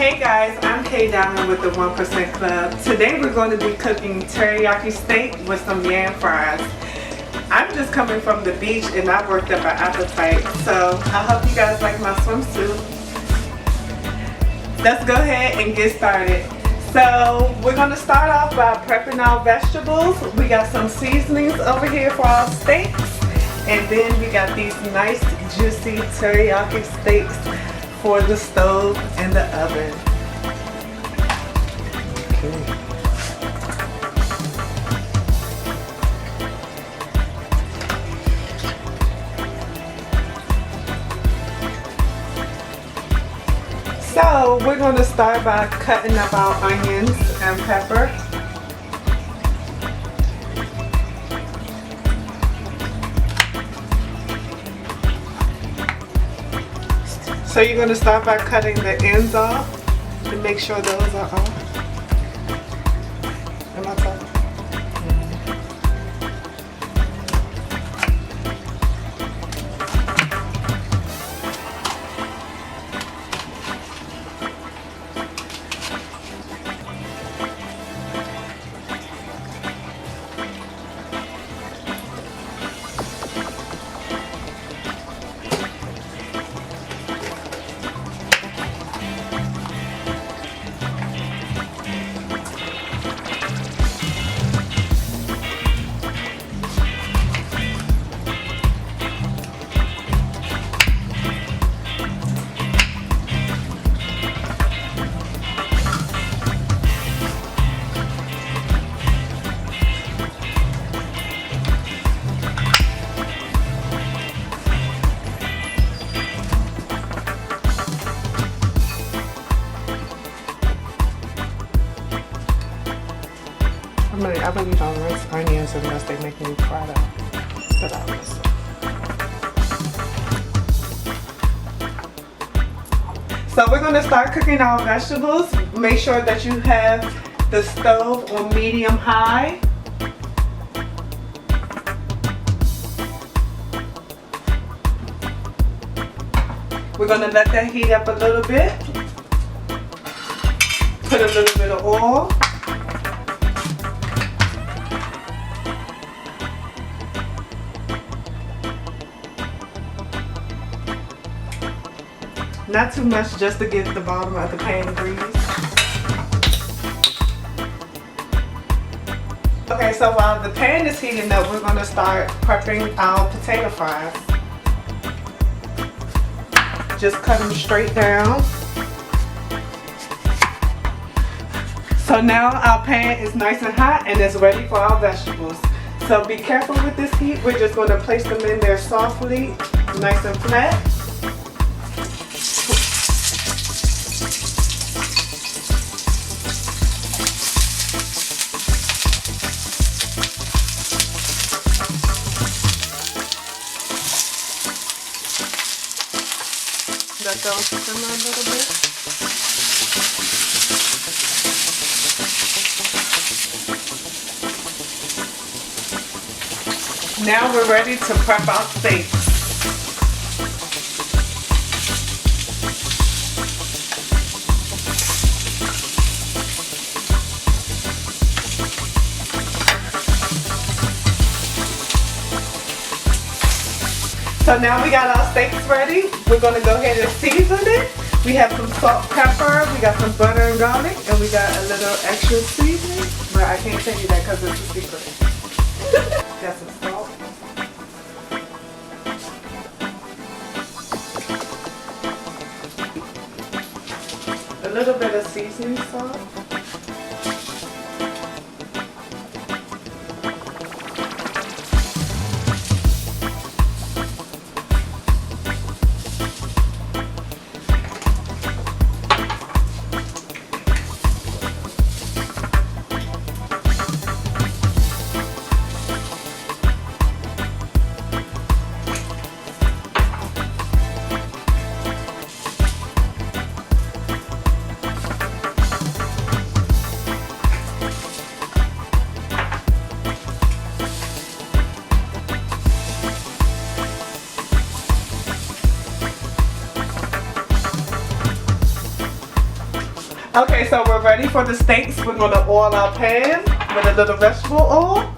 Hey guys, I'm Kay Diamond with the 1% Club. Today we're going to be cooking teriyaki steak with some yam fries. I'm just coming from the beach and I worked up an appetite, so I hope you guys like my swimsuit. Let's go ahead and get started. So we're going to start off by prepping our vegetables. We got some seasonings over here for our steaks, and then we got these nice juicy teriyaki steaks for the stove and the oven. Okay. So we're going to start by cutting up our onions and pepper. So you're going to start by cutting the ends off to make sure those are off. Am I talking? I really don't rinse onions unless they make me cry out. But I rinse them. So we're going to start cooking our vegetables. Make sure that you have the stove on medium high. We're going to let that heat up a little bit. Put a little bit of oil. Not too much, just to get the bottom of the pan greased. Okay, so while the pan is heating up, we're going to start prepping our potato fries. Just cut them straight down. So now our pan is nice and hot and it's ready for our vegetables. So be careful with this heat. We're just going to place them in there softly, nice and flat. Let those simmer a little bit. Now we're ready to prep our steaks. So now we got our steaks ready. We're going to go ahead and season it. We have some salt, pepper, we got some butter and garlic, and we got a little extra seasoning. But I can't tell you that because it's a secret. Got some salt. A little bit of seasoning salt. Okay, so we're ready for the steaks. We're gonna oil our pan with a little vegetable oil.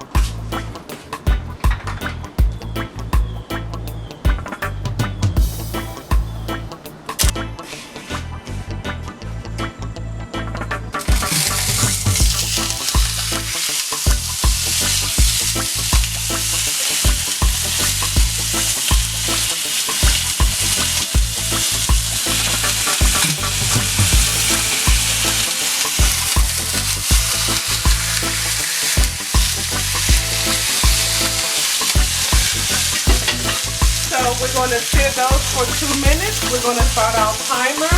So we're going to sear those for 2 minutes. We're going to start our timer.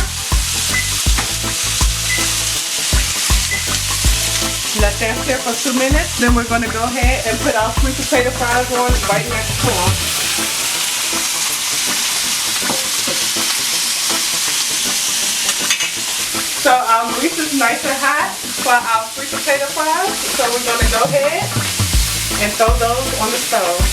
Let that sear for 2 minutes. Then we're going to go ahead and put our sweet potato fries on right next to them. So our grease is nice and hot for our sweet potato fries. So we're going to go ahead and throw those on the stove.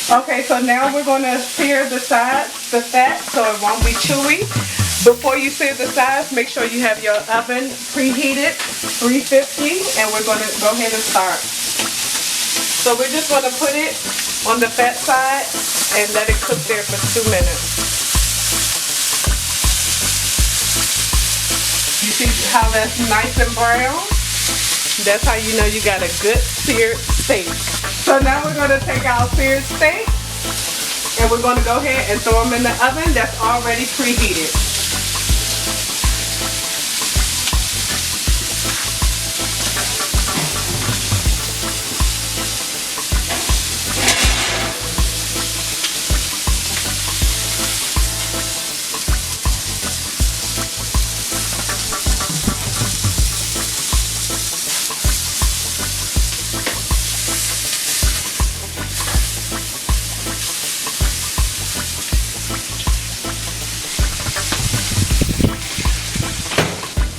Okay, so now we're going to sear the sides, the fat, so it won't be chewy. Before you sear the sides, make sure you have your oven preheated, 350, and we're going to go ahead and start. So we're just going to put it on the fat side and let it cook there for 2 minutes. You see how that's nice and brown? That's how you know you got a good seared steak. So now we're going to take our seared steak and we're going to go ahead and throw them in the oven that's already preheated.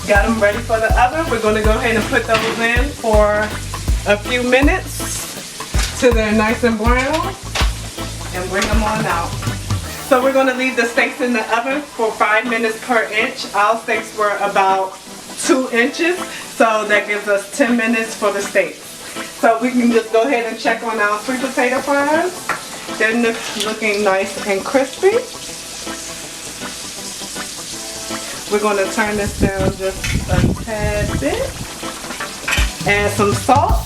Got them ready for the oven. We're going to go ahead and put those in for a few minutes till they're nice and brown and bring them on out. So we're going to leave the steaks in the oven for 5 minutes per inch. Our steaks were about 2 inches, so that gives us 10 minutes for the steaks. So we can just go ahead and check on our sweet potato fries. They're looking nice and crispy. We're going to turn this down just a tad bit. Add some salt.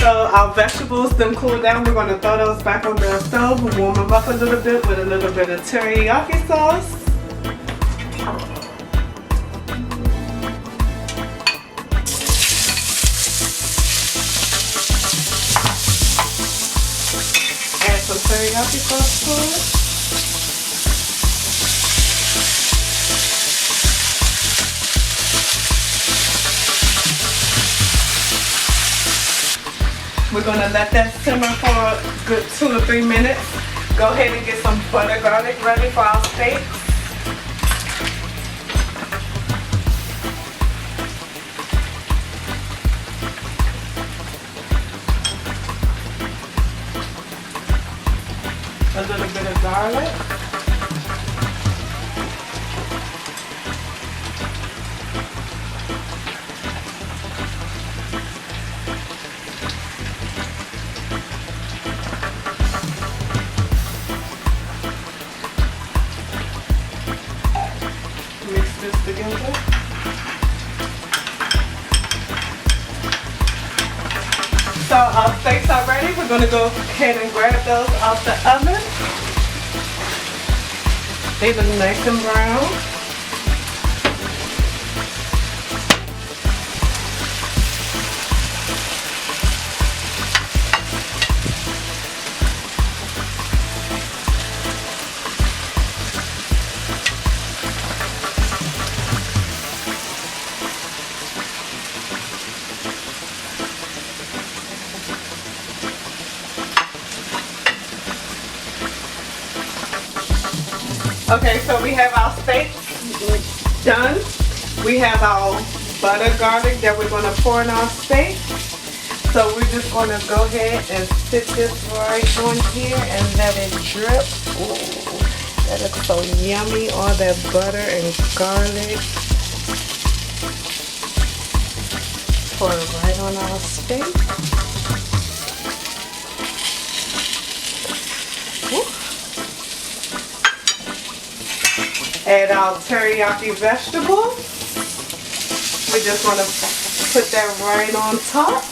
So our vegetables then cool down. We're gonna throw those back on the stove and warm them up a little bit with a little bit of teriyaki sauce. Add some teriyaki sauce to it. We're gonna let that simmer for a good 2 to 3 minutes. Go ahead and get some butter garlic ready for our steaks. A little bit of garlic. Mix this together. So our steaks are ready. We're going to go ahead and grab those off the oven. They look nice and brown. Okay, so we have our steaks done. We have our butter garlic that we're gonna pour in our steak. So we're just gonna go ahead and sit this right on here and let it drip. Ooh, that looks so yummy, all that butter and garlic. Pour it right on our steak. Ooh. Add our teriyaki vegetables. We just want to put that right on top.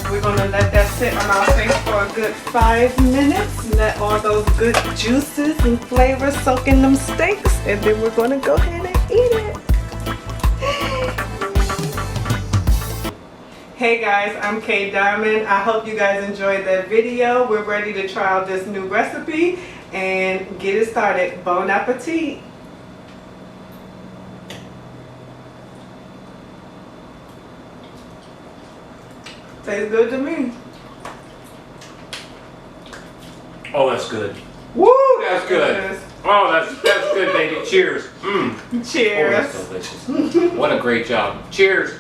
We're going to let that sit on our steak for a good 5 minutes. Let all those good juices and flavors soak in them steaks. And then we're going to go ahead and eat it. Hey guys, I'm Kay Diamond. I hope you guys enjoyed that video. We're ready to try out this new recipe and get it started. Bon appetit. Tastes good to me. Oh, that's good. Woo! That's good. Oh, that's good, baby. Cheers. Cheers. Oh, that's delicious. What a great job. Cheers.